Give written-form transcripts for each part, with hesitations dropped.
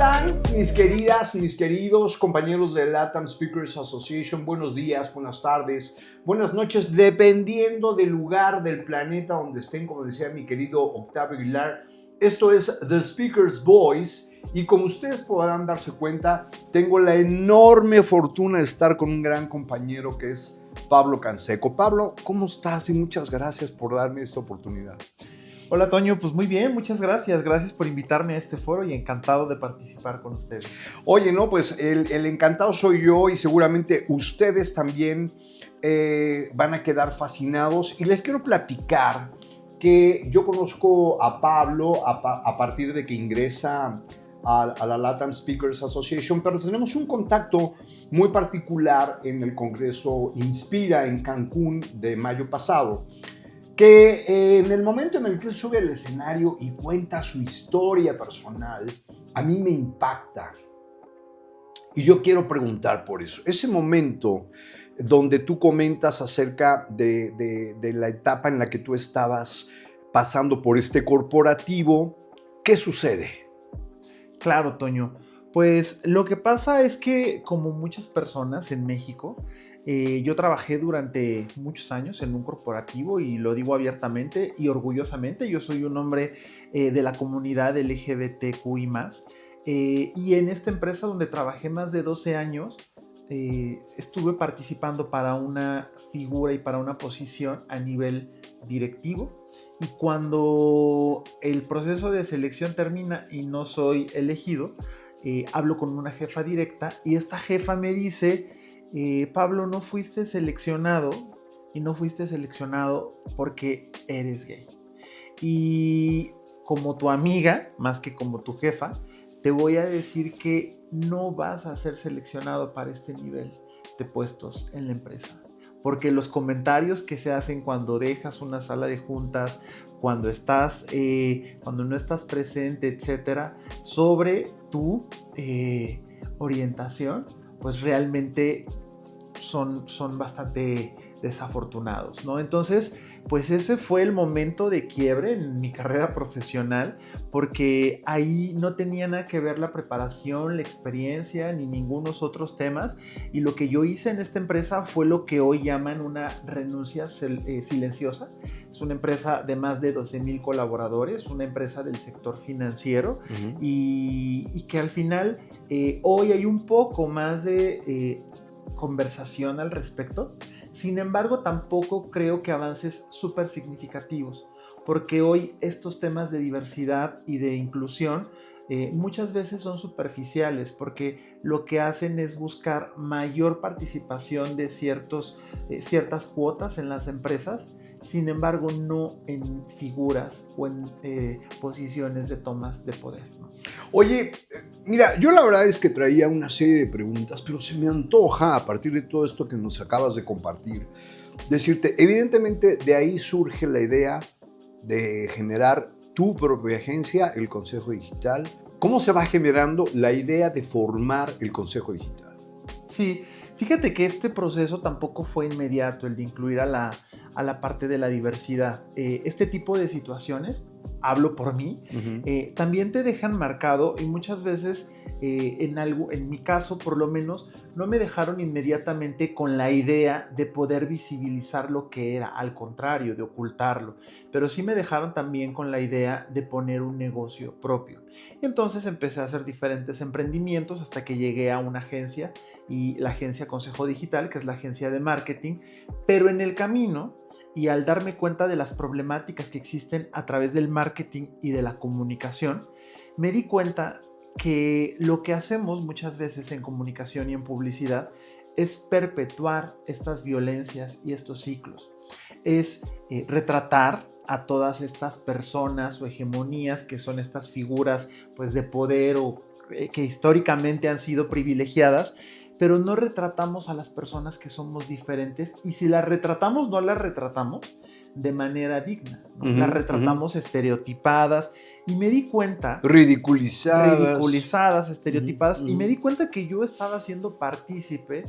están, mis queridas, mis queridos compañeros de LATAM Speakers Association? Buenos días, buenas tardes, buenas noches, dependiendo del lugar del planeta donde estén, como decía mi querido Octavio Aguilar. Esto es The Speaker's Voice y como ustedes podrán darse cuenta, tengo la enorme fortuna de estar con un gran compañero que es Pablo Canseco. Pablo, ¿cómo estás? Y muchas gracias por darme esta oportunidad. Hola Toño, pues muy bien, muchas gracias. Gracias por invitarme a este foro y encantado de participar con ustedes. Oye, no, pues el encantado soy yo y seguramente ustedes también van a quedar fascinados. Y les quiero platicar que yo conozco a Pablo a partir de que ingresa a la LATAM Speakers Association, pero tenemos un contacto muy particular en el Congreso Inspira en Cancún de mayo pasado, que en el momento en el que él sube al escenario y cuenta su historia personal, a mí me impacta. Y yo quiero preguntar por eso. Ese momento donde tú comentas acerca de la etapa en la que tú estabas pasando por este corporativo, ¿qué sucede? Claro, Toño. Pues lo que pasa es que, como muchas personas en México, yo trabajé durante muchos años en un corporativo y lo digo abiertamente y orgullosamente. Yo soy un hombre de la comunidad LGBTQI+. Y en esta empresa donde trabajé más de 12 años, estuve participando para una figura y para una posición a nivel directivo. Y cuando el proceso de selección termina y no soy elegido, hablo con una jefa directa y esta jefa me dice: Pablo, no fuiste seleccionado y no fuiste seleccionado porque eres gay. Y como tu amiga, más que como tu jefa, te voy a decir que no vas a ser seleccionado para este nivel de puestos en la empresa. Porque los comentarios que se hacen cuando dejas una sala de juntas, cuando no estás presente, etcétera, sobre tu orientación, pues realmente son bastante desafortunados, ¿no? Entonces, pues ese fue el momento de quiebre en mi carrera profesional, porque ahí no tenía nada que ver la preparación, la experiencia, ni ningunos otros temas, y lo que yo hice en esta empresa fue lo que hoy llaman una renuncia silenciosa. Es una empresa de más de 12,000 colaboradores, una empresa del sector financiero, y que al final hoy hay un poco más de conversación al respecto. Sin embargo, tampoco creo que avances súper significativos, porque hoy estos temas de diversidad y de inclusión muchas veces son superficiales, porque lo que hacen es buscar mayor participación de ciertas cuotas en las empresas. Sin embargo, no en figuras o en posiciones de tomas de poder, ¿no? Oye, mira, yo la verdad es que traía una serie de preguntas, pero se me antoja, a partir de todo esto que nos acabas de compartir, decirte, evidentemente de ahí surge la idea de generar tu propia agencia, el Consejo Digital. ¿Cómo se va generando la idea de formar el Consejo Digital? Sí, fíjate que este proceso tampoco fue inmediato, el de incluir a la parte de la diversidad. Este tipo de situaciones, hablo por mí, también te dejan marcado y muchas veces, en mi caso por lo menos, no me dejaron inmediatamente con la idea de poder visibilizar lo que era, al contrario, de ocultarlo, pero sí me dejaron también con la idea de poner un negocio propio. Entonces empecé a hacer diferentes emprendimientos hasta que llegué a una agencia, y la agencia Consejo Digital, que es la agencia de marketing, pero en el camino y al darme cuenta de las problemáticas que existen a través del marketing y de la comunicación, me di cuenta que lo que hacemos muchas veces en comunicación y en publicidad es perpetuar estas violencias y estos ciclos. Es retratar a todas estas personas o hegemonías que son estas figuras, pues, de poder o que históricamente han sido privilegiadas, pero no retratamos a las personas que somos diferentes, y si las retratamos, no las retratamos de manera digna, ¿no? Las retratamos estereotipadas, y me di cuenta... ridiculizadas, estereotipadas, y me di cuenta que yo estaba siendo partícipe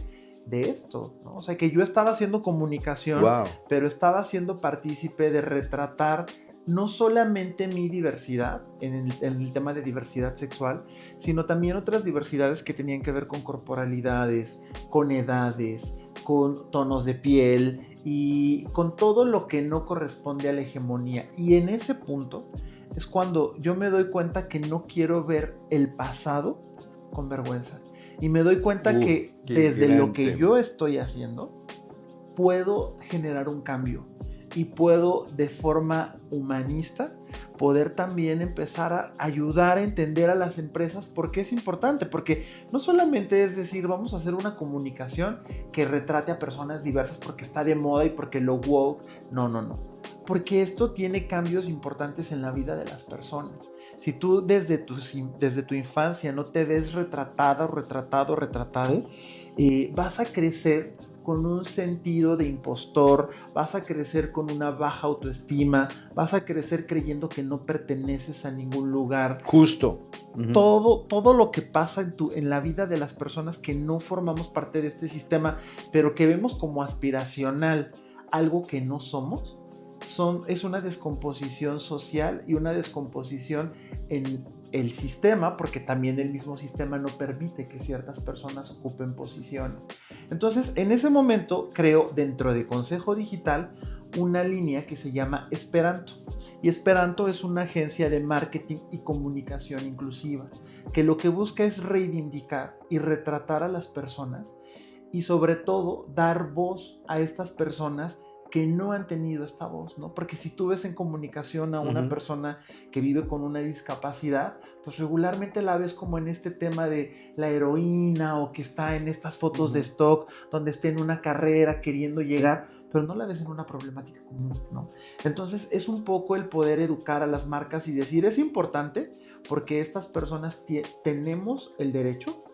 de esto, ¿no? O sea, que yo estaba haciendo comunicación, pero estaba siendo partícipe de retratar no solamente mi diversidad, en el tema de diversidad sexual, sino también otras diversidades que tenían que ver con corporalidades, con edades, con tonos de piel y con todo lo que no corresponde a la hegemonía. Y en ese punto es cuando yo me doy cuenta que no quiero ver el pasado con vergüenza. Y me doy cuenta que desde lo que yo estoy haciendo, puedo generar un cambio y puedo de forma humanista poder también empezar a ayudar a entender a las empresas por qué es importante, porque no solamente es decir vamos a hacer una comunicación que retrate a personas diversas porque está de moda y porque lo woke, no, porque esto tiene cambios importantes en la vida de las personas. Si tú desde tu infancia no te ves retratada o retratado, vas a crecer con un sentido de impostor, vas a crecer con una baja autoestima, vas a crecer creyendo que no perteneces a ningún lugar. Justo. Uh-huh. Todo lo que pasa en la vida de las personas que no formamos parte de este sistema, pero que vemos como aspiracional algo que no somos, es una descomposición social y una descomposición en el sistema, porque también el mismo sistema no permite que ciertas personas ocupen posiciones. Entonces, en ese momento creo dentro de Consejo Digital una línea que se llama Esperanto. Y Esperanto es una agencia de marketing y comunicación inclusiva, que lo que busca es reivindicar y retratar a las personas y sobre todo dar voz a estas personas que no han tenido esta voz, ¿no? Porque si tú ves en comunicación a una persona que vive con una discapacidad, pues regularmente la ves como en este tema de la heroína o que está en estas fotos de stock donde está en una carrera queriendo llegar, pero no la ves en una problemática común, ¿no? Entonces es un poco el poder educar a las marcas y decir, es importante porque estas personas tenemos el derecho,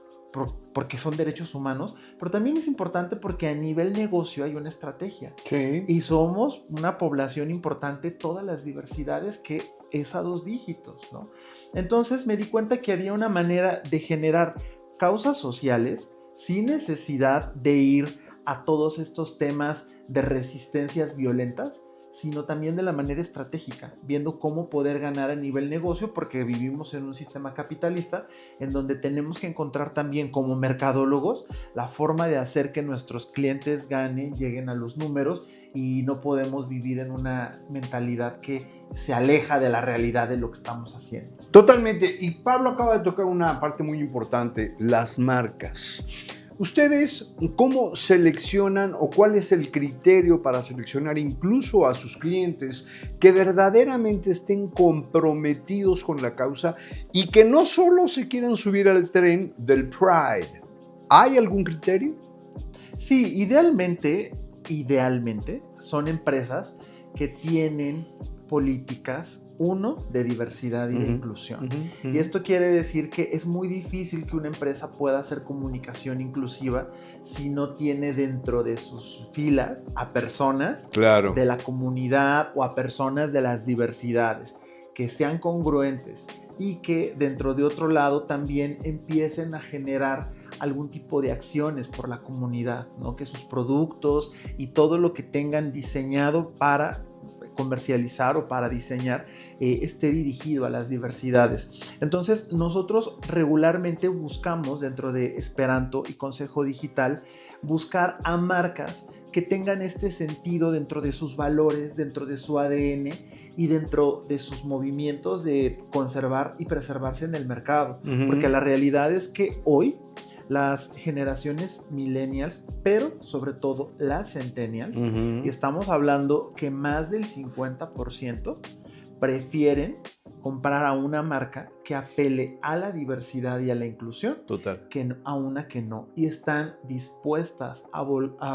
porque son derechos humanos, pero también es importante porque a nivel negocio hay una estrategia. Sí. Y somos una población importante, todas las diversidades, que es a 2 dígitos, ¿no? Entonces me di cuenta que había una manera de generar causas sociales sin necesidad de ir a todos estos temas de resistencias violentas, sino también de la manera estratégica, viendo cómo poder ganar a nivel negocio, porque vivimos en un sistema capitalista en donde tenemos que encontrar también como mercadólogos la forma de hacer que nuestros clientes ganen, lleguen a los números, y no podemos vivir en una mentalidad que se aleja de la realidad de lo que estamos haciendo. Totalmente, y Pablo acaba de tocar una parte muy importante, las marcas. ¿Ustedes cómo seleccionan o cuál es el criterio para seleccionar incluso a sus clientes que verdaderamente estén comprometidos con la causa y que no solo se quieran subir al tren del Pride? ¿Hay algún criterio? Sí, idealmente son empresas que tienen políticas, de diversidad y de inclusión. Y esto quiere decir que es muy difícil que una empresa pueda hacer comunicación inclusiva si no tiene dentro de sus filas a personas de la comunidad o a personas de las diversidades, que sean congruentes y que dentro de otro lado también empiecen a generar algún tipo de acciones por la comunidad, ¿no? Que sus productos y todo lo que tengan diseñado para comercializar o para diseñar esté dirigido a las diversidades. Entonces nosotros regularmente buscamos dentro de Esperanto y Consejo Digital buscar a marcas que tengan este sentido dentro de sus valores, dentro de su ADN y dentro de sus movimientos de conservar y preservarse en el mercado. Porque la realidad es que hoy las generaciones millennials, pero sobre todo las centennials, y estamos hablando que más del 50% prefieren comprar a una marca que apele a la diversidad y a la inclusión, que a una que no, y están dispuestas a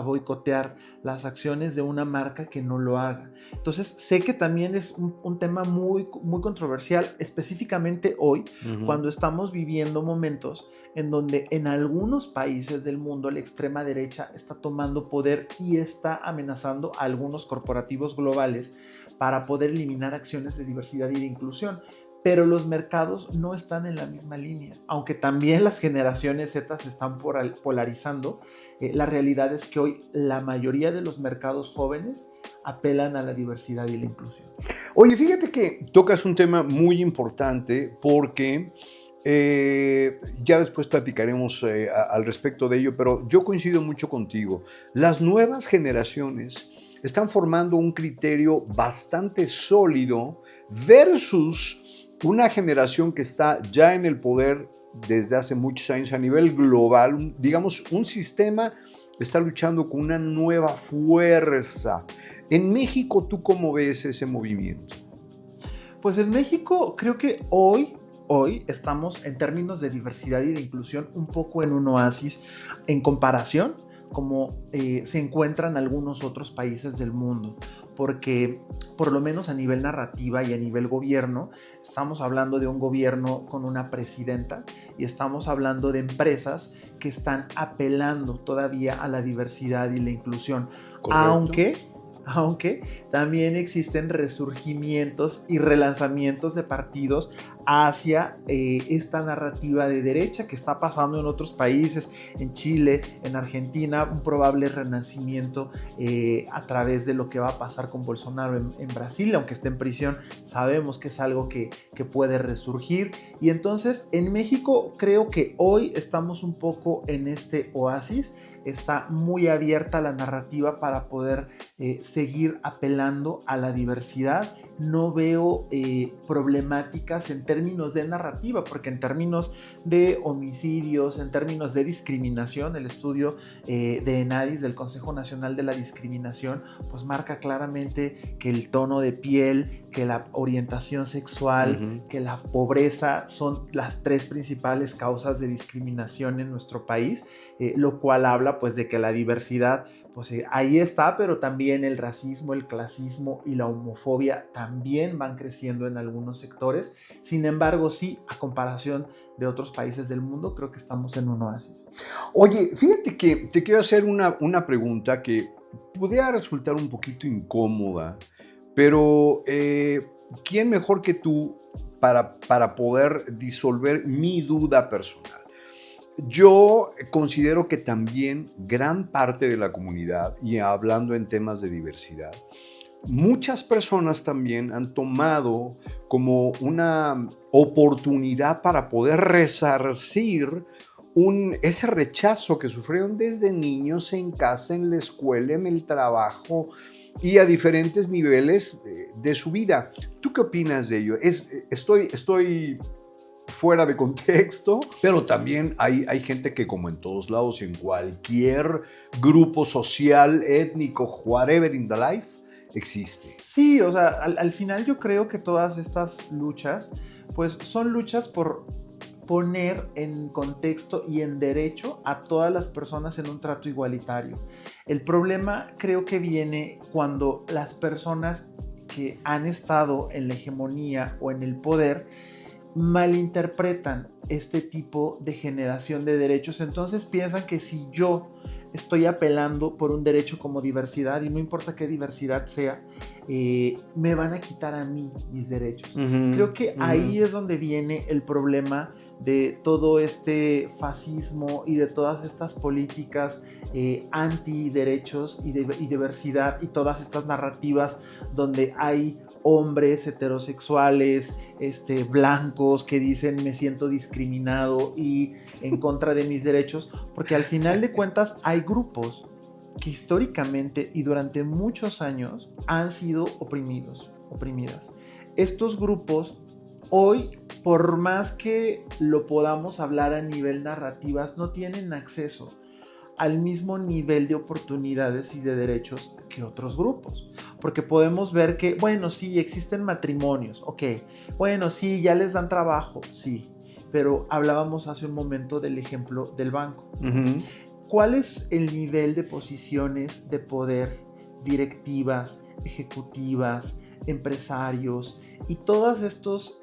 boicotear las acciones de una marca que no lo haga. Entonces sé que también es un tema muy, muy controversial, específicamente hoy, cuando estamos viviendo momentos en donde en algunos países del mundo la extrema derecha está tomando poder y está amenazando a algunos corporativos globales para poder eliminar acciones de diversidad y de inclusión. pero los mercados no están en la misma línea. Aunque también las generaciones Z se están polarizando, la realidad es que hoy la mayoría de los mercados jóvenes apelan a la diversidad y la inclusión. Oye, fíjate que tocas un tema muy importante porque ya después platicaremos al respecto de ello, pero yo coincido mucho contigo. Las nuevas generaciones están formando un criterio bastante sólido versus una generación que está ya en el poder desde hace muchos años a nivel global. Digamos, un sistema está luchando con una nueva fuerza. En México, ¿tú cómo ves ese movimiento? Pues en México creo que hoy estamos en términos de diversidad y de inclusión un poco en un oasis en comparación como se encuentran algunos otros países del mundo, porque por lo menos a nivel narrativa y a nivel gobierno, estamos hablando de un gobierno con una presidenta y estamos hablando de empresas que están apelando todavía a la diversidad y la inclusión, Correcto. aunque también existen resurgimientos y relanzamientos de partidos hacia esta narrativa de derecha que está pasando en otros países, en Chile, en Argentina, un probable renacimiento a través de lo que va a pasar con Bolsonaro en Brasil, aunque esté en prisión, sabemos que es algo que puede resurgir. Y entonces en México creo que hoy estamos un poco en este oasis. Está muy abierta la narrativa para poder seguir apelando a la diversidad. No veo problemáticas en términos de narrativa, porque en términos de homicidios, en términos de discriminación, el estudio de ENADIS, del Consejo Nacional de la Discriminación, pues marca claramente que el tono de piel, que la orientación sexual, que la pobreza son las 3 principales causas de discriminación en nuestro país, lo cual habla pues de que la diversidad pues ahí está, pero también el racismo, el clasismo y la homofobia también van creciendo en algunos sectores. Sin embargo, sí, a comparación de otros países del mundo, creo que estamos en un oasis. Oye, fíjate que te quiero hacer una pregunta que pudiera resultar un poquito incómoda, pero ¿quién mejor que tú para poder disolver mi duda personal? Yo considero que también gran parte de la comunidad, y hablando en temas de diversidad, muchas personas también han tomado como una oportunidad para poder resarcir ese rechazo que sufrieron desde niños en casa, en la escuela, en el trabajo y a diferentes niveles de su vida. ¿Tú qué opinas de ello? Estoy fuera de contexto, pero también hay gente que, como en todos lados, en cualquier grupo social, étnico, whatever in the life, existe. Sí, o sea, al final yo creo que todas estas luchas, pues son luchas por poner en contexto y en derecho a todas las personas en un trato igualitario. El problema creo que viene cuando las personas que han estado en la hegemonía o en el poder malinterpretan este tipo de generación de derechos. Entonces piensan que si yo estoy apelando por un derecho como diversidad, y no importa qué diversidad sea, me van a quitar a mí mis derechos. Creo que ahí es donde viene el problema de todo este fascismo y de todas estas políticas antiderechos y diversidad, y todas estas narrativas donde hay hombres heterosexuales blancos que dicen me siento discriminado y en contra de mis derechos, porque al final de cuentas hay grupos que históricamente y durante muchos años han sido oprimidas. Estos grupos hoy, por más que lo podamos hablar a nivel narrativas, no tienen acceso al mismo nivel de oportunidades y de derechos que otros grupos. Porque podemos ver que, bueno, sí, existen matrimonios, ok, bueno, sí, ya les dan trabajo, sí, pero hablábamos hace un momento del ejemplo del banco. ¿Cuál es el nivel de posiciones de poder, directivas, ejecutivas, empresarios y todas estas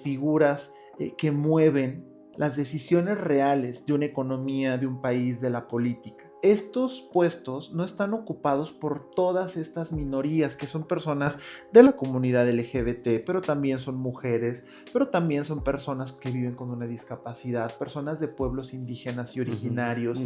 figuras que mueven las decisiones reales de una economía, de un país, de la política? estos puestos no están ocupados por todas estas minorías que son personas de la comunidad LGBT, pero también son mujeres, pero también son personas que viven con una discapacidad, personas de pueblos indígenas y originarios,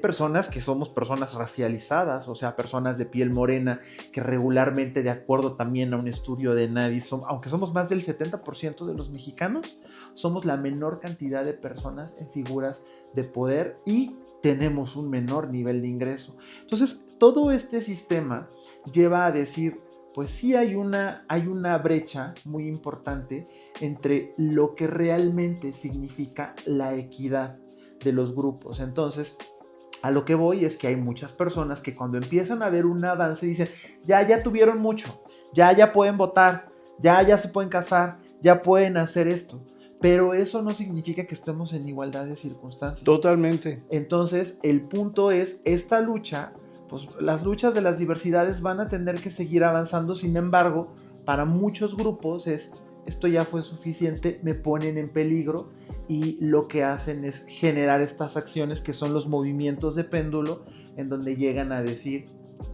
personas que somos personas racializadas, o sea, personas de piel morena, que regularmente, de acuerdo también a un estudio de Nadie, aunque somos más del 70% de los mexicanos, somos la menor cantidad de personas en figuras de poder y tenemos un menor nivel de ingreso. Entonces, todo este sistema lleva a decir, pues sí hay una brecha muy importante entre lo que realmente significa la equidad de los grupos. Entonces, a lo que voy es que hay muchas personas que cuando empiezan a ver un avance dicen, ya tuvieron mucho, ya pueden votar, ya se pueden casar, ya pueden hacer esto. Pero eso no significa que estemos en igualdad de circunstancias. Totalmente. Entonces, el punto es, esta lucha, pues las luchas de las diversidades van a tener que seguir avanzando. Sin embargo, para muchos grupos esto ya fue suficiente, me ponen en peligro, y lo que hacen es generar estas acciones que son los movimientos de péndulo, en donde llegan a decir,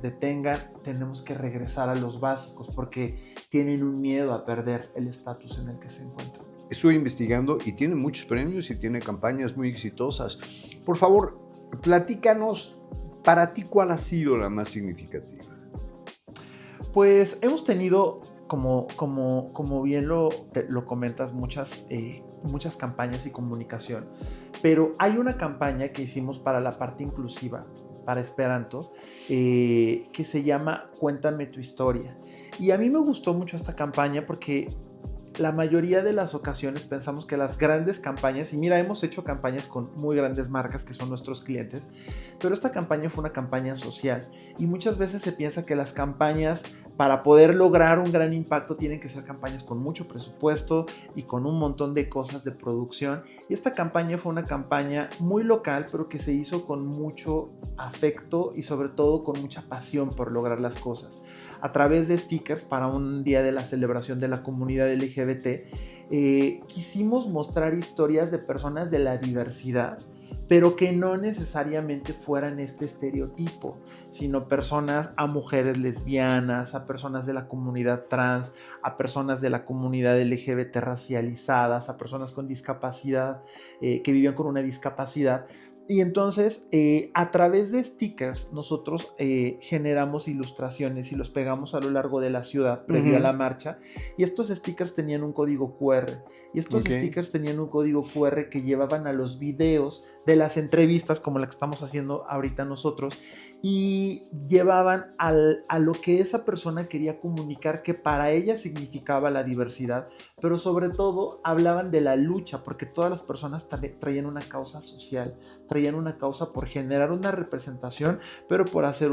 detengan, tenemos que regresar a los básicos, porque tienen un miedo a perder el estatus en el que se encuentran. Estuve investigando y tiene muchos premios y tiene campañas muy exitosas. Por favor, platícanos, para ti, ¿cuál ha sido la más significativa? Pues hemos tenido, como bien lo comentas, muchas campañas y comunicación, pero hay una campaña que hicimos para la parte inclusiva, para Esperanto, que se llama Cuéntame tu historia. Y a mí me gustó mucho esta campaña porque la mayoría de las ocasiones pensamos que las grandes campañas, y mira, hemos hecho campañas con muy grandes marcas que son nuestros clientes, pero esta campaña fue una campaña social, y muchas veces se piensa que las campañas, para poder lograr un gran impacto, tienen que ser campañas con mucho presupuesto y con un montón de cosas de producción, y esta campaña fue una campaña muy local, pero que se hizo con mucho afecto y sobre todo con mucha pasión por lograr las cosas. A través de stickers para un día de la celebración de la comunidad LGBT, quisimos mostrar historias de personas de la diversidad, pero que no necesariamente fueran este estereotipo, sino personas, a mujeres lesbianas, a personas de la comunidad trans, a personas de la comunidad LGBT racializadas, a personas con discapacidad, que vivían con una discapacidad. Y entonces, a través de stickers, nosotros generamos ilustraciones y los pegamos a lo largo de la ciudad previo a la marcha. Y estos stickers tenían un código QR. Y estos stickers tenían un código QR que llevaban a los videos de las entrevistas, como la que estamos haciendo ahorita nosotros, y llevaban a lo que esa persona quería comunicar, que para ella significaba la diversidad, pero sobre todo hablaban de la lucha, porque todas las personas traían una causa social, traían una causa por generar una representación, pero por hacer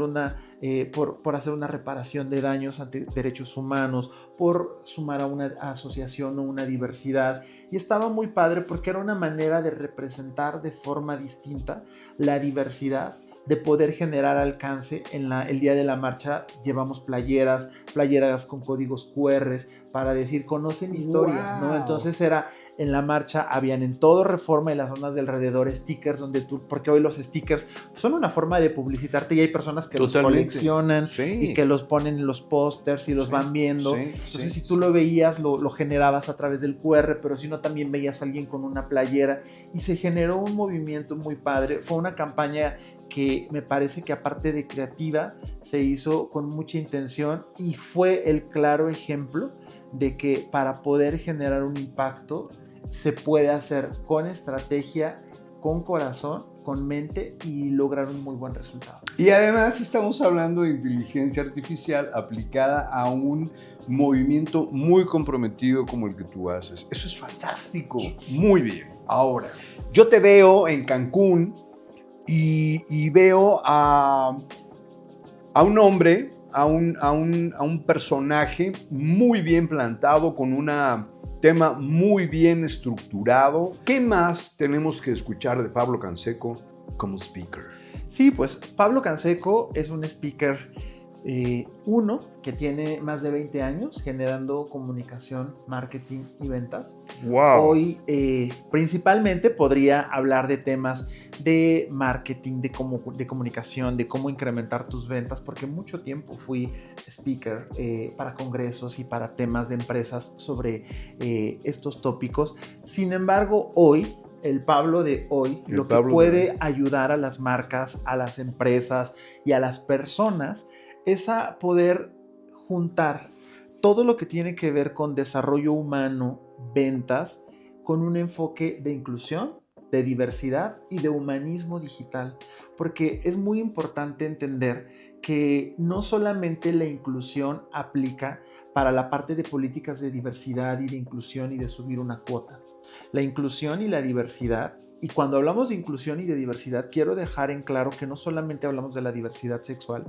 por hacer una reparación de daños ante derechos humanos, por sumar a una asociación o una diversidad. Y estaba muy padre porque era una manera de representar de forma distinta la diversidad, de poder generar alcance. El día de la marcha llevamos playeras con códigos QR para decir, conoce mi historia, ¿no? Entonces en la marcha habían en todo Reforma y las zonas de alrededor stickers porque hoy los stickers son una forma de publicitarte, y hay personas que los coleccionan y que los ponen en los pósters y los van viendo. Entonces si tú lo veías, lo generabas a través del QR, pero si no, también veías a alguien con una playera, y se generó un movimiento muy padre. Fue una campaña que me parece que, aparte de creativa, se hizo con mucha intención, y fue el claro ejemplo de que para poder generar un impacto se puede hacer con estrategia, con corazón, con mente, y lograr un muy buen resultado. Y además estamos hablando de inteligencia artificial aplicada a un movimiento muy comprometido como el que tú haces. Eso es fantástico. Muy bien. Ahora, yo te veo en Cancún y veo a un hombre, a un personaje muy bien plantado, con un tema muy bien estructurado. ¿Qué más tenemos que escuchar de Pablo Canseco como speaker? Sí, pues Pablo Canseco es un speaker, que tiene más de 20 años generando comunicación, marketing y ventas. Wow. Hoy principalmente podría hablar de temas de marketing, de comunicación, de cómo incrementar tus ventas, porque mucho tiempo fui speaker para congresos y para temas de empresas sobre estos tópicos. Sin embargo, hoy, el Pablo de hoy, lo que puede ayudar a las marcas, a las empresas y a las personas es a poder juntar todo lo que tiene que ver con desarrollo humano, ventas, con un enfoque de inclusión, de diversidad y de humanismo digital, porque es muy importante entender que no solamente la inclusión aplica para la parte de políticas de diversidad y de inclusión y de subir una cuota. La inclusión y la diversidad, y cuando hablamos de inclusión y de diversidad, quiero dejar en claro que no solamente hablamos de la diversidad sexual,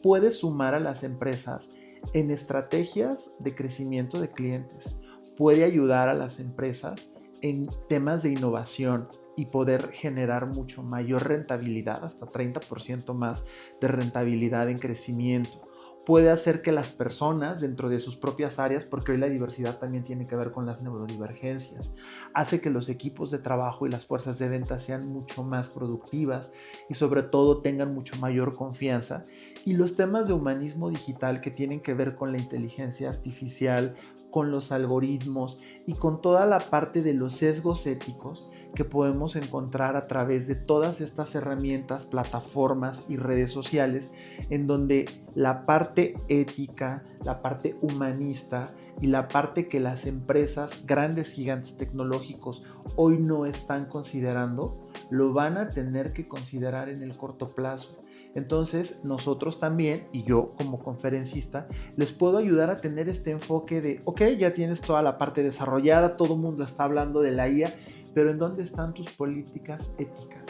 puede sumar a las empresas en estrategias de crecimiento de clientes, puede ayudar a las empresas en temas de innovación y poder generar mucho mayor rentabilidad, hasta 30% más de rentabilidad en crecimiento. Puede hacer que las personas dentro de sus propias áreas, porque hoy la diversidad también tiene que ver con las neurodivergencias, hace que los equipos de trabajo y las fuerzas de venta sean mucho más productivas y sobre todo tengan mucho mayor confianza. Y los temas de humanismo digital que tienen que ver con la inteligencia artificial, con los algoritmos y con toda la parte de los sesgos éticos que podemos encontrar a través de todas estas herramientas, plataformas y redes sociales, en donde la parte ética, la parte humanista y la parte que las empresas, grandes gigantes tecnológicos, hoy no están considerando, lo van a tener que considerar en el corto plazo. Entonces nosotros también, y yo como conferencista, les puedo ayudar a tener este enfoque de, ok, ya tienes toda la parte desarrollada, todo el mundo está hablando de la IA, pero ¿en dónde están tus políticas éticas?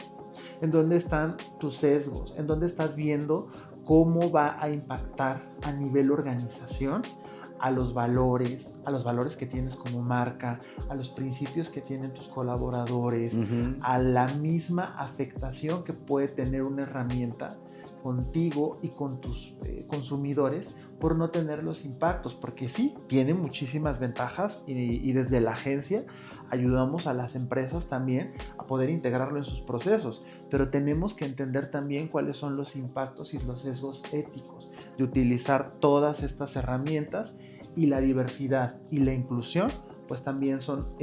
¿En dónde están tus sesgos? ¿En dónde estás viendo cómo va a impactar a nivel organización a los valores que tienes como marca, a los principios que tienen tus colaboradores, a la misma afectación que puede tener una herramienta contigo y con tus consumidores por no tener los impactos? Porque sí, tiene muchísimas ventajas y desde la agencia ayudamos a las empresas también a poder integrarlo en sus procesos, pero tenemos que entender también cuáles son los impactos y los sesgos éticos de utilizar todas estas herramientas, y la diversidad y la inclusión pues también son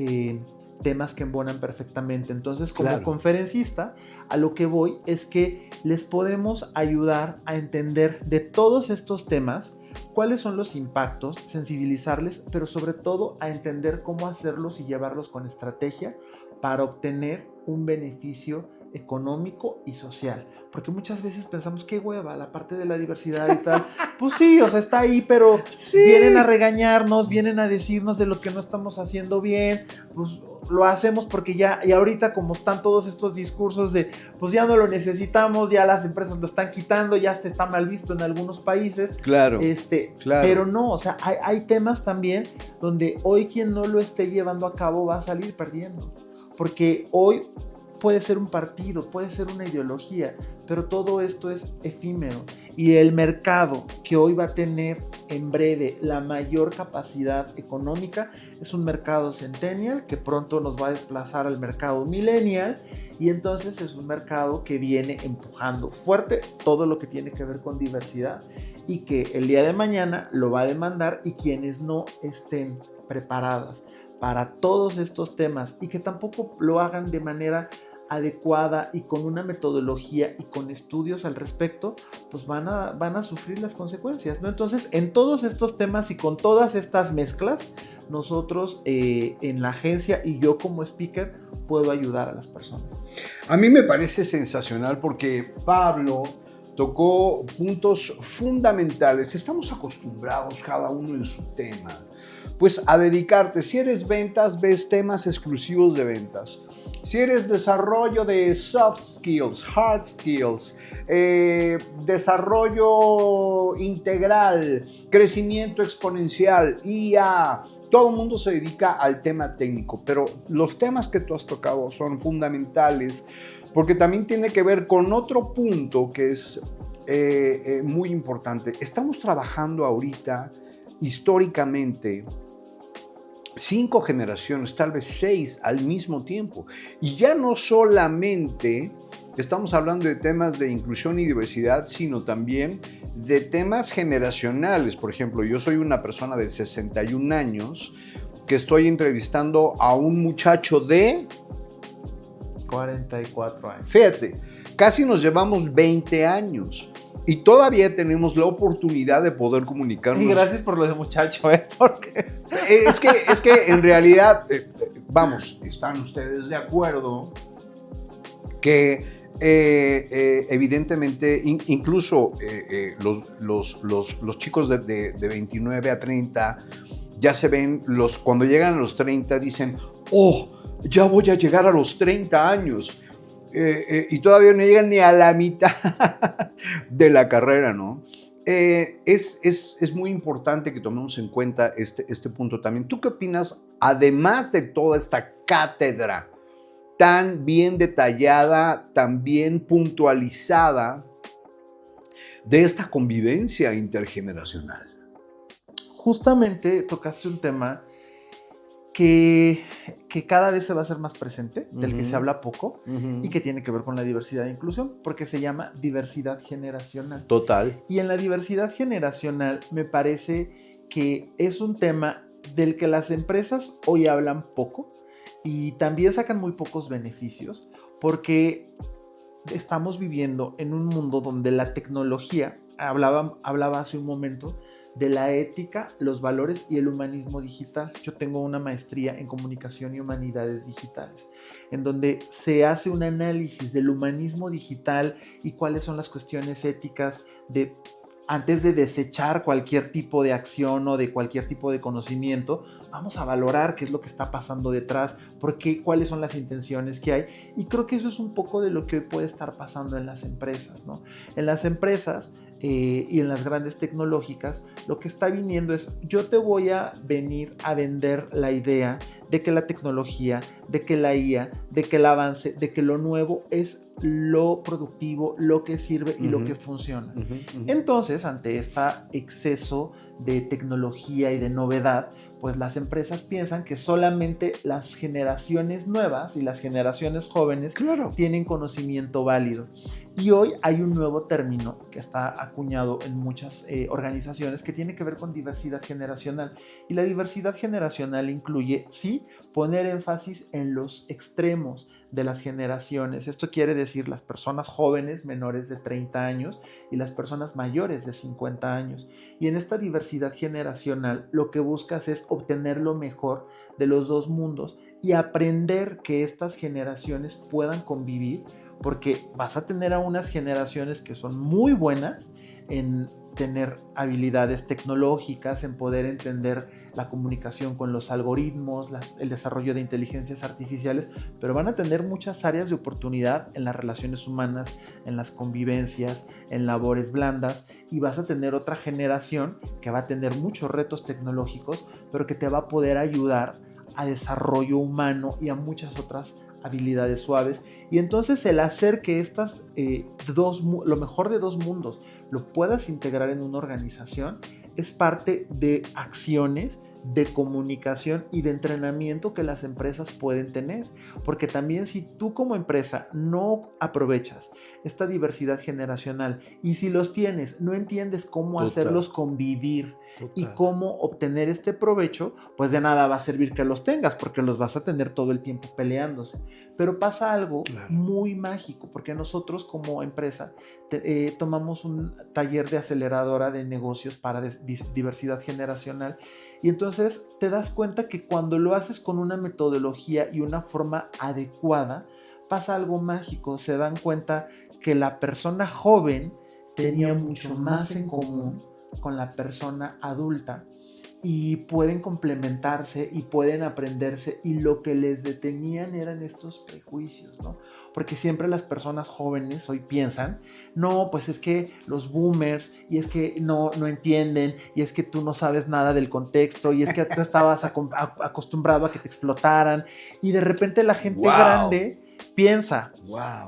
temas que embonan perfectamente. Entonces, como conferencista, a lo que voy es que les podemos ayudar a entender de todos estos temas cuáles son los impactos, sensibilizarles, pero sobre todo a entender cómo hacerlos y llevarlos con estrategia para obtener un beneficio económico y social, porque muchas veces pensamos qué hueva la parte de la diversidad y tal, pues sí, o sea, está ahí, pero sí, vienen a regañarnos, vienen a decirnos de lo que no estamos haciendo bien, pues lo hacemos porque ya, y ahorita como están todos estos discursos de, pues ya no lo necesitamos, ya las empresas lo están quitando, ya hasta está mal visto en algunos países, claro. Pero no, o sea, hay temas también donde hoy quien no lo esté llevando a cabo va a salir perdiendo, porque hoy puede ser un partido, puede ser una ideología, pero todo esto es efímero. Y el mercado que hoy va a tener en breve la mayor capacidad económica es un mercado centennial que pronto nos va a desplazar al mercado millennial, y entonces es un mercado que viene empujando fuerte todo lo que tiene que ver con diversidad y que el día de mañana lo va a demandar, y quienes no estén preparadas para todos estos temas y que tampoco lo hagan de manera adecuada y con una metodología y con estudios al respecto, pues van a sufrir las consecuencias, ¿no? Entonces, en todos estos temas y con todas estas mezclas, nosotros en la agencia y yo como speaker puedo ayudar a las personas. A mí me parece sensacional porque Pablo tocó puntos fundamentales. Estamos acostumbrados cada uno en su tema, pues a dedicarte. Si eres ventas, ves temas exclusivos de ventas. Si eres desarrollo de soft skills, hard skills, desarrollo integral, crecimiento exponencial, IA, todo el mundo se dedica al tema técnico, pero los temas que tú has tocado son fundamentales porque también tiene que ver con otro punto que es muy importante. Estamos trabajando ahorita históricamente 5 generaciones, tal vez 6 al mismo tiempo. Y ya no solamente estamos hablando de temas de inclusión y diversidad, sino también de temas generacionales. Por ejemplo, yo soy una persona de 61 años que estoy entrevistando a un muchacho de 44 años. Fíjate, casi nos llevamos 20 años y todavía tenemos la oportunidad de poder comunicarnos. Y gracias por lo de muchacho, porque... Es que en realidad, vamos, ¿están ustedes de acuerdo que evidentemente incluso los chicos de 29 a 30 ya se ven, cuando llegan a los 30 dicen, oh, ya voy a llegar a los 30 años. Y todavía no llegan ni a la mitad de la carrera, ¿no? Es muy importante que tomemos en cuenta este punto también. ¿Tú qué opinas, además de toda esta cátedra tan bien detallada, tan bien puntualizada, de esta convivencia intergeneracional? Justamente tocaste un tema que cada vez se va a hacer más presente, del que se habla poco, y que tiene que ver con la diversidad e inclusión, porque se llama diversidad generacional. Total. Y en la diversidad generacional me parece que es un tema del que las empresas hoy hablan poco y también sacan muy pocos beneficios, porque estamos viviendo en un mundo donde la tecnología, hablaba hace un momento, de la ética, los valores y el humanismo digital. Yo tengo una maestría en comunicación y humanidades digitales, en donde se hace un análisis del humanismo digital y cuáles son las cuestiones éticas de antes de desechar cualquier tipo de acción o de cualquier tipo de conocimiento, vamos a valorar qué es lo que está pasando detrás, cuáles son las intenciones que hay. Y creo que eso es un poco de lo que hoy puede estar pasando en las empresas, ¿no? En las empresas y en las grandes tecnológicas, lo que está viniendo es, yo te voy a venir a vender la idea de que la tecnología, de que la IA, de que el avance, de que lo nuevo es lo productivo, lo que sirve y lo que funciona. Entonces, ante este exceso de tecnología y de novedad, pues las empresas piensan que solamente las generaciones nuevas y las generaciones jóvenes tienen conocimiento válido. Y hoy hay un nuevo término que está acuñado en muchas organizaciones que tiene que ver con diversidad generacional. Y la diversidad generacional incluye, sí, poner énfasis en los extremos de las generaciones. Esto quiere decir las personas jóvenes menores de 30 años y las personas mayores de 50 años. Y en esta diversidad generacional lo que buscas es obtener lo mejor de los dos mundos y aprender que estas generaciones puedan convivir, porque vas a tener a unas generaciones que son muy buenas en tener habilidades tecnológicas, en poder entender la comunicación con los algoritmos, el desarrollo de inteligencias artificiales, pero van a tener muchas áreas de oportunidad en las relaciones humanas, en las convivencias, en labores blandas, y vas a tener otra generación que va a tener muchos retos tecnológicos, pero que te va a poder ayudar a desarrollo humano y a muchas otras habilidades suaves. Y entonces el hacer que estas lo mejor de dos mundos lo puedas integrar en una organización es parte de acciones de comunicación y de entrenamiento que las empresas pueden tener, porque también si tú como empresa no aprovechas esta diversidad generacional y si los tienes, no entiendes cómo hacerlos convivir y cómo obtener este provecho, pues de nada va a servir que los tengas, porque los vas a tener todo el tiempo peleándose. Pero pasa algo muy mágico, porque nosotros como empresa tomamos un taller de aceleradora de negocios para diversidad generacional, y entonces te das cuenta que cuando lo haces con una metodología y una forma adecuada, pasa algo mágico. Se dan cuenta que la persona joven tenía mucho más en común con la persona adulta, y pueden complementarse y pueden aprenderse, y lo que les detenían eran estos prejuicios, ¿no? Porque siempre las personas jóvenes hoy piensan, no, pues es que los boomers, y es que no entienden, y es que tú no sabes nada del contexto, y es que tú estabas acostumbrado a que te explotaran, y de repente la gente grande piensa,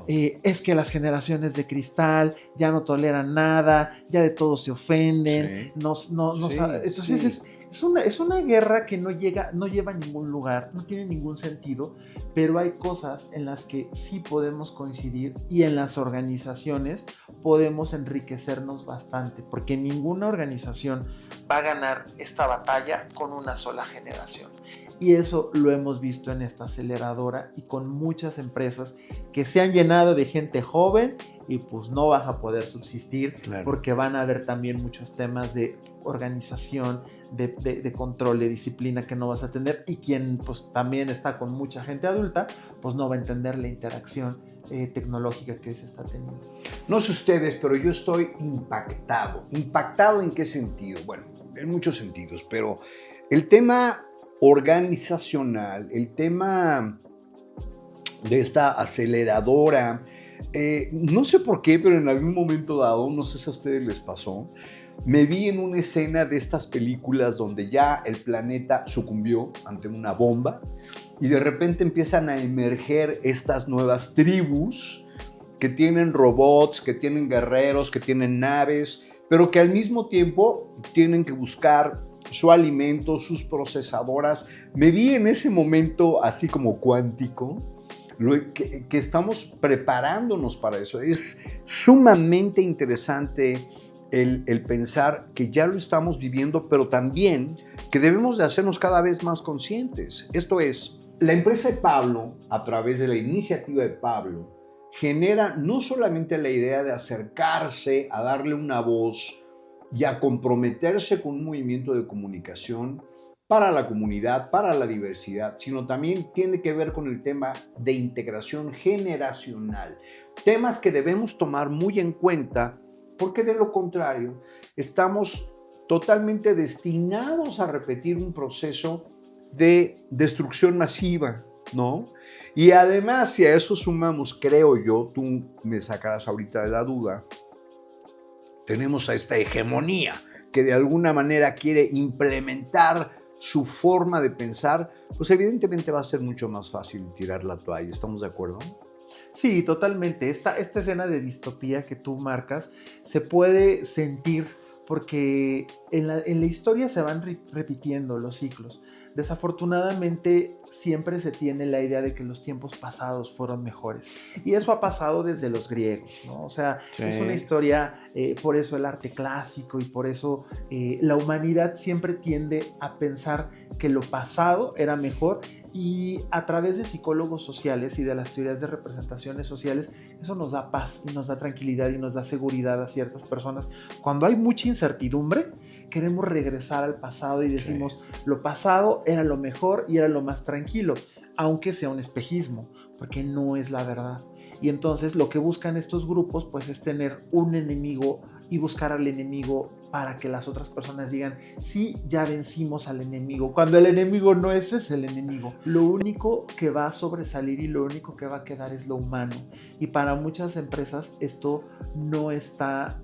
es que las generaciones de cristal ya no toleran nada, ya de todo se ofenden, entonces Es una guerra que no lleva a ningún lugar, no tiene ningún sentido, pero hay cosas en las que sí podemos coincidir y en las organizaciones podemos enriquecernos bastante, porque ninguna organización va a ganar esta batalla con una sola generación. Y eso lo hemos visto en esta aceleradora y con muchas empresas que se han llenado de gente joven y pues no vas a poder subsistir, claro, porque van a haber también muchos temas de organización, de control, de disciplina que no vas a tener, y quien pues también está con mucha gente adulta, pues no va a entender la interacción tecnológica que hoy se está teniendo. No sé ustedes, pero yo estoy impactado. ¿Impactado en qué sentido? Bueno, en muchos sentidos, pero el tema organizacional, el tema de esta aceleradora, no sé por qué, pero en algún momento dado, no sé si a ustedes les pasó, me vi en una escena de estas películas donde ya el planeta sucumbió ante una bomba y de repente empiezan a emerger estas nuevas tribus que tienen robots, que tienen guerreros, que tienen naves, pero que al mismo tiempo tienen que buscar su alimento, sus procesadoras. Me vi en ese momento así como cuántico, que estamos preparándonos para eso. Es sumamente interesante el pensar que ya lo estamos viviendo, pero también que debemos de hacernos cada vez más conscientes. Esto es, la empresa de Pablo, a través de la iniciativa de Pablo, genera no solamente la idea de acercarse a darle una voz y a comprometerse con un movimiento de comunicación para la comunidad, para la diversidad, sino también tiene que ver con el tema de integración generacional. Temas que debemos tomar muy en cuenta, porque de lo contrario estamos totalmente destinados a repetir un proceso de destrucción masiva, ¿no? Y además, si a eso sumamos, creo yo, tú me sacarás ahorita de la duda, tenemos a esta hegemonía que de alguna manera quiere implementar su forma de pensar, pues evidentemente va a ser mucho más fácil tirar la toalla. ¿Estamos de acuerdo? Sí, totalmente. Esta escena de distopía que tú marcas se puede sentir porque en la historia se van repitiendo los ciclos. Desafortunadamente siempre se tiene la idea de que los tiempos pasados fueron mejores, y eso ha pasado desde los griegos, ¿no? O sea, sí, es una historia, por eso el arte clásico y por eso la humanidad siempre tiende a pensar que lo pasado era mejor, y a través de psicólogos sociales y de las teorías de representaciones sociales, eso nos da paz y nos da tranquilidad y nos da seguridad a ciertas personas. Cuando hay mucha incertidumbre, queremos regresar al pasado y decimos, sí, lo pasado era lo mejor y era lo más tranquilo, aunque sea un espejismo, porque no es la verdad. Y entonces lo que buscan estos grupos pues es tener un enemigo y buscar al enemigo para que las otras personas digan, sí, ya vencimos al enemigo, cuando el enemigo no es el enemigo. Lo único que va a sobresalir y lo único que va a quedar es lo humano. Y para muchas empresas esto no está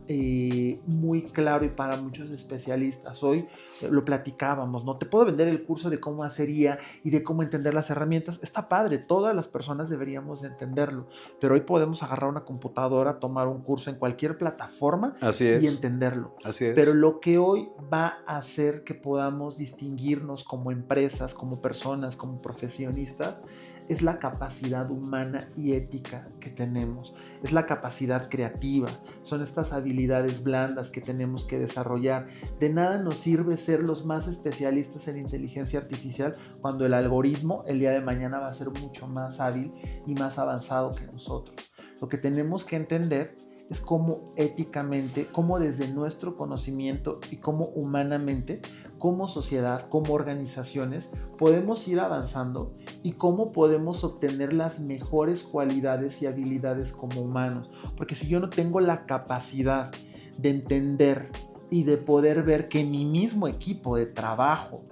muy claro, y para muchos especialistas. Hoy lo platicábamos, ¿no? Te puedo vender el curso de cómo hacer IA y de cómo entender las herramientas. Está padre, todas las personas deberíamos de entenderlo, pero hoy podemos agarrar una computadora, tomar un curso en cualquier plataforma y entenderlo. Así es. Pero lo que hoy va a hacer que podamos distinguirnos como empresas, como personas, como profesionistas, es la capacidad humana y ética que tenemos, es la capacidad creativa, son estas habilidades blandas que tenemos que desarrollar. De nada nos sirve ser los más especialistas en inteligencia artificial cuando el algoritmo el día de mañana va a ser mucho más hábil y más avanzado que nosotros. Lo que tenemos que entender es cómo éticamente, cómo desde nuestro conocimiento y cómo humanamente, como sociedad, como organizaciones, podemos ir avanzando y cómo podemos obtener las mejores cualidades y habilidades como humanos. Porque si yo no tengo la capacidad de entender y de poder ver que mi mismo equipo de trabajo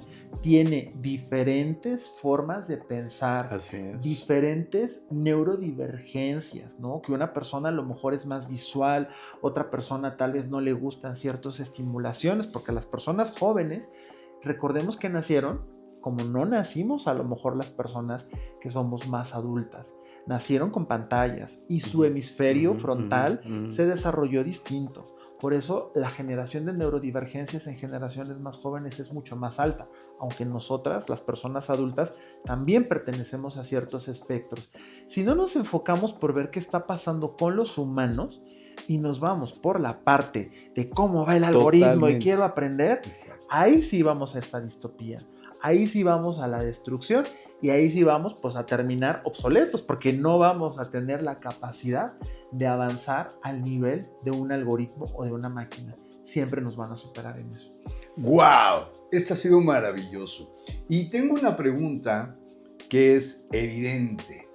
tiene diferentes formas de pensar, diferentes neurodivergencias, ¿no? Que una persona a lo mejor es más visual, otra persona tal vez no le gustan ciertas estimulaciones, porque las personas jóvenes, recordemos que nacieron como no nacimos a lo mejor las personas que somos más adultas. Nacieron con pantallas y su hemisferio frontal se desarrolló distinto. Por eso la generación de neurodivergencias en generaciones más jóvenes es mucho más alta, aunque nosotras, las personas adultas, también pertenecemos a ciertos espectros. Si no nos enfocamos por ver qué está pasando con los humanos y nos vamos por la parte de cómo va el algoritmo Totalmente. y quiero aprender, ahí sí vamos a esta distopía. Ahí sí vamos a la destrucción y ahí sí vamos pues a terminar obsoletos porque no vamos a tener la capacidad de avanzar al nivel de un algoritmo o de una máquina. Siempre nos van a superar en eso. ¡Wow! Esto ha sido maravilloso. Y tengo una pregunta que es evidente.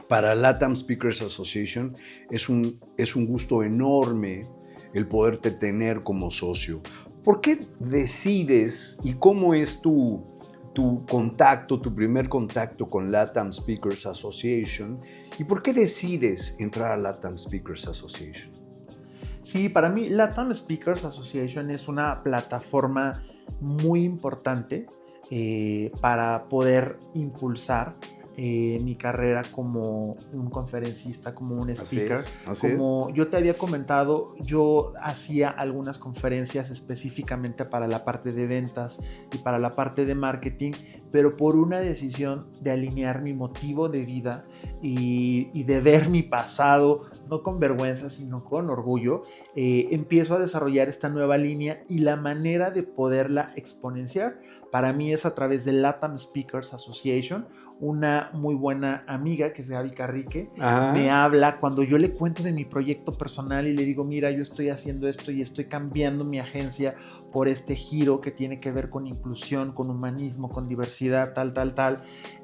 Para LATAM Speakers Association es un gusto enorme el poderte tener como socio. ¿Por qué decides y cómo es tu contacto, tu primer contacto con LATAM Speakers Association? ¿Y por qué decides entrar a LATAM Speakers Association? Sí, para mí LATAM Speakers Association es una plataforma muy importante para poder impulsar mi carrera como un conferencista, como un speaker. Así es. Yo te había comentado, yo hacía algunas conferencias específicamente para la parte de ventas y para la parte de marketing, pero por una decisión de alinear mi motivo de vida y de ver mi pasado, no con vergüenza, sino con orgullo, empiezo a desarrollar esta nueva línea y la manera de poderla exponenciar para mí es a través de LATAM Speakers Association. Una muy buena amiga que es Gaby Carrique me habla cuando yo le cuento de mi proyecto personal y le digo, mira, yo estoy haciendo esto y estoy cambiando mi agencia por este giro que tiene que ver con inclusión, con humanismo, con diversidad, tal.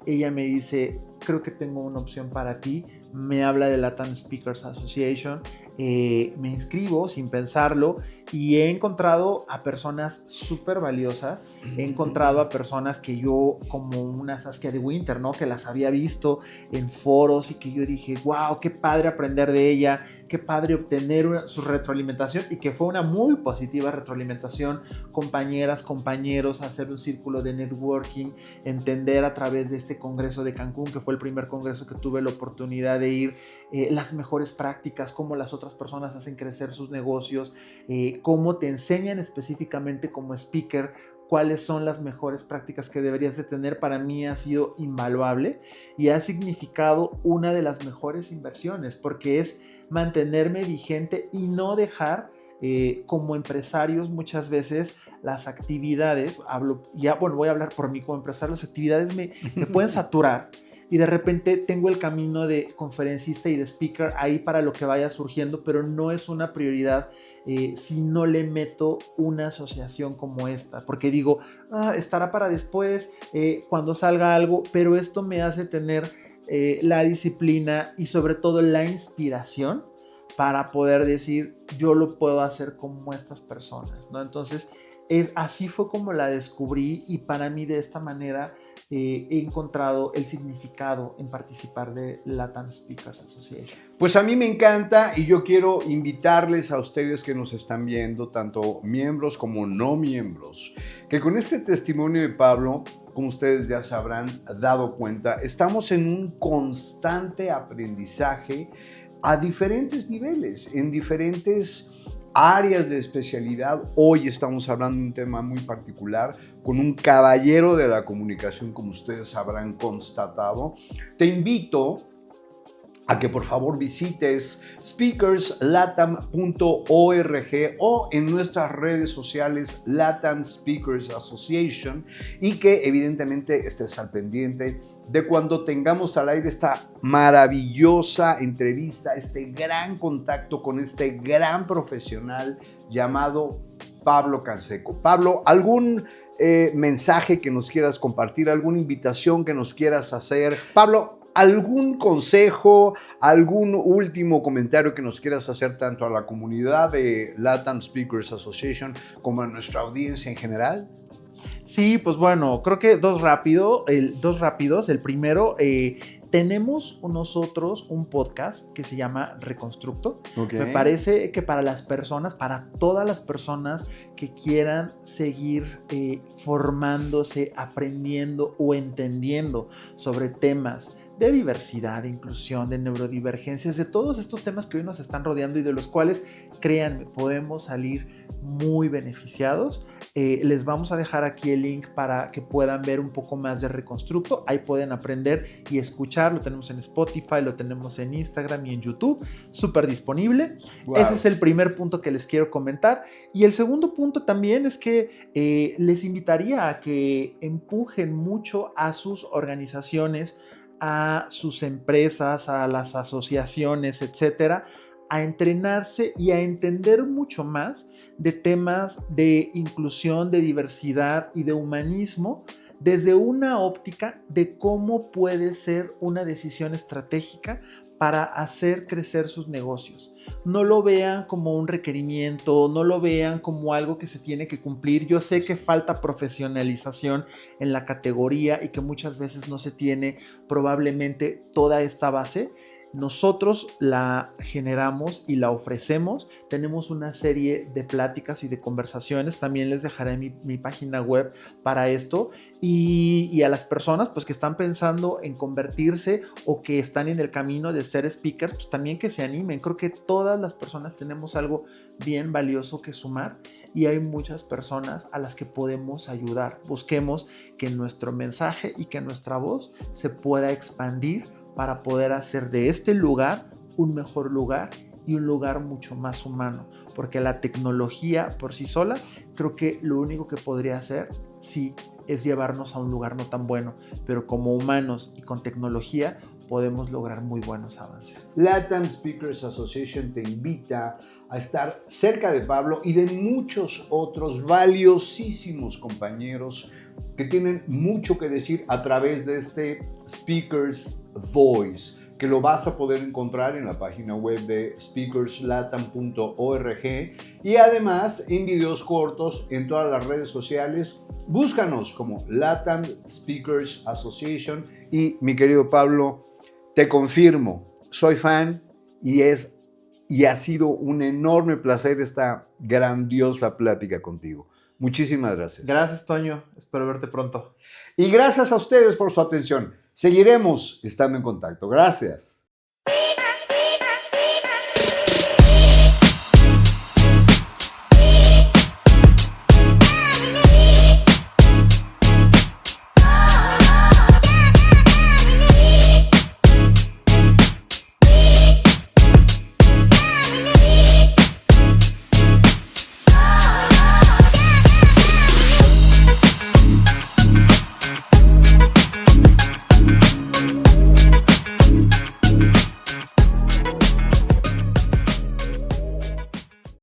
Ella me dice, creo que tengo una opción para ti. Me habla de LATAM Speakers Association, me inscribo sin pensarlo y he encontrado a personas súper valiosas, he encontrado a personas que yo, como una Saskia de Winter, ¿no? Que las había visto en foros y que yo dije, wow, qué padre aprender de ella, qué padre obtener su retroalimentación y que fue una muy positiva retroalimentación, compañeras, compañeros, hacer un círculo de networking, entender a través de este congreso de Cancún, que fue el primer congreso que tuve la oportunidad de ir, las mejores prácticas, cómo las otras personas hacen crecer sus negocios, cómo te enseñan específicamente como speaker cuáles son las mejores prácticas que deberías de tener. Para mí ha sido invaluable y ha significado una de las mejores inversiones porque es mantenerme vigente y no dejar como empresarios muchas veces las actividades, voy a hablar por mí como empresario, las actividades me pueden saturar y de repente tengo el camino de conferencista y de speaker ahí para lo que vaya surgiendo, pero no es una prioridad si no le meto una asociación como esta, porque digo, estará para después, cuando salga algo, pero esto me hace tener la disciplina y sobre todo la inspiración para poder decir, yo lo puedo hacer como estas personas, ¿no? Entonces, así fue como la descubrí y para mí de esta manera he encontrado el significado en participar de LATAM Speakers Association. Pues a mí me encanta y yo quiero invitarles a ustedes que nos están viendo, tanto miembros como no miembros, que con este testimonio de Pablo, como ustedes ya se habrán dado cuenta, estamos en un constante aprendizaje a diferentes niveles, en diferentes áreas de especialidad. Hoy estamos hablando de un tema muy particular con un caballero de la comunicación, como ustedes habrán constatado. Te invito a que por favor visites speakerslatam.org o en nuestras redes sociales LATAM Speakers Association y que evidentemente estés al pendiente de cuando tengamos al aire esta maravillosa entrevista, este gran contacto con este gran profesional llamado Pablo Canseco. Pablo, ¿algún mensaje que nos quieras compartir, alguna invitación que nos quieras hacer? Pablo, ¿algún consejo, algún último comentario que nos quieras hacer tanto a la comunidad de LATAM Speakers Association como a nuestra audiencia en general? Sí, pues bueno, creo que dos rápidos. El primero, tenemos nosotros un podcast que se llama Reconstructo. Okay. Me parece que para las personas, para todas las personas que quieran seguir formándose, aprendiendo o entendiendo sobre temas de diversidad, de inclusión, de neurodivergencias, de todos estos temas que hoy nos están rodeando y de los cuales, créanme, podemos salir muy beneficiados. Les vamos a dejar aquí el link para que puedan ver un poco más de Reconstructo. Ahí pueden aprender y escuchar. Lo tenemos en Spotify, lo tenemos en Instagram y en YouTube. Súper disponible. Wow. Ese es el primer punto que les quiero comentar. Y el segundo punto también es que les invitaría a que empujen mucho a sus organizaciones, a sus empresas, a las asociaciones, etcétera, a entrenarse y a entender mucho más de temas de inclusión, de diversidad y de humanismo desde una óptica de cómo puede ser una decisión estratégica para hacer crecer sus negocios. No lo vean como un requerimiento, no lo vean como algo que se tiene que cumplir. Yo sé que falta profesionalización en la categoría y que muchas veces no se tiene probablemente toda esta base. Nosotros la generamos y la ofrecemos. Tenemos una serie de pláticas y de conversaciones. También les dejaré mi página web para esto. Y a las personas pues, que están pensando en convertirse o que están en el camino de ser speakers, pues también que se animen. Creo que todas las personas tenemos algo bien valioso que sumar y hay muchas personas a las que podemos ayudar. Busquemos que nuestro mensaje y que nuestra voz se pueda expandir para poder hacer de este lugar un mejor lugar y un lugar mucho más humano, porque la tecnología por sí sola creo que lo único que podría hacer sí es llevarnos a un lugar no tan bueno, pero como humanos y con tecnología podemos lograr muy buenos avances. LATAM Speakers Association te invita a estar cerca de Pablo y de muchos otros valiosísimos compañeros que tienen mucho que decir a través de este Speakers Voice, que lo vas a poder encontrar en la página web de speakerslatam.org y además en videos cortos en todas las redes sociales. Búscanos como LATAM Speakers Association y mi querido Pablo, te confirmo, soy fan y ha sido un enorme placer esta grandiosa plática contigo. Muchísimas gracias. Gracias, Toño. Espero verte pronto. Y gracias a ustedes por su atención. Seguiremos estando en contacto. Gracias.